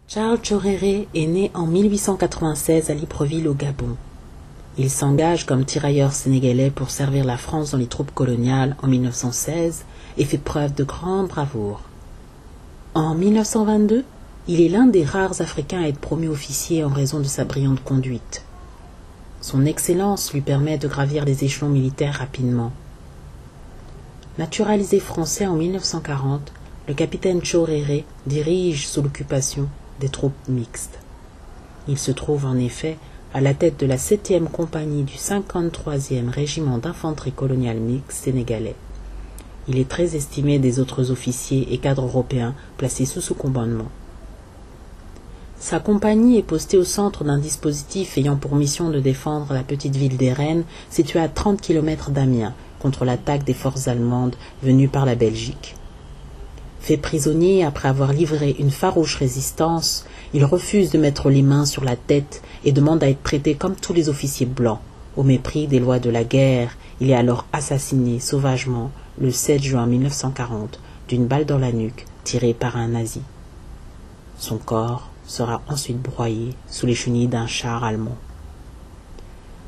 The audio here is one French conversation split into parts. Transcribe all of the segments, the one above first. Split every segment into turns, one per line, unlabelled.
Charles Tchoréré est né en 1896 à Libreville au Gabon. Il s'engage comme tirailleur sénégalais pour servir la France dans les troupes coloniales en 1916 et fait preuve de grande bravoure. En 1922, il est l'un des rares Africains à être promu officier en raison de sa brillante conduite. Son excellence lui permet de gravir les échelons militaires rapidement. Naturalisé français en 1940, le capitaine Tchoréré dirige sous l'occupation des troupes mixtes. Il se trouve en effet à la tête de la 7e compagnie du 53e régiment d'infanterie coloniale mixte sénégalais. Il est très estimé des autres officiers et cadres européens placés sous son commandement. Sa compagnie est postée au centre d'un dispositif ayant pour mission de défendre la petite ville d'Hérène, située à 30 km d'Amiens, contre l'attaque des forces allemandes venues par la Belgique. Fait prisonnier après avoir livré une farouche résistance, il refuse de mettre les mains sur la tête et demande à être traité comme tous les officiers blancs. Au mépris des lois de la guerre, il est alors assassiné sauvagement le 7 juin 1940 d'une balle dans la nuque tirée par un nazi. Son corps sera ensuite broyé sous les chenilles d'un char allemand.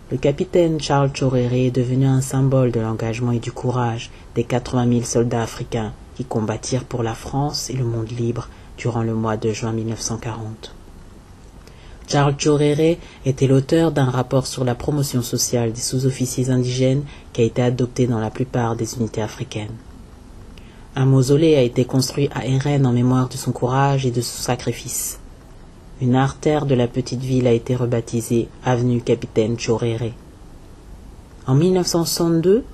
Le capitaine Charles Tchoréré est devenu un symbole de l'engagement et du courage des 80 000 soldats africains qui combattirent pour la France et le monde libre durant le mois de juin 1940. Charles Tchoréré était l'auteur d'un rapport sur la promotion sociale des sous-officiers indigènes qui a été adopté dans la plupart des unités africaines. Un mausolée a été construit à Hérène en mémoire de son courage et de son sacrifice. Une artère de la petite ville a été rebaptisée avenue Capitaine Tchoréré. En 1962,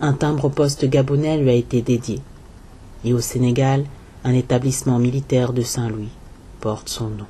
un timbre-poste gabonais lui a été dédié. Et au Sénégal, un établissement militaire de Saint-Louis porte son nom.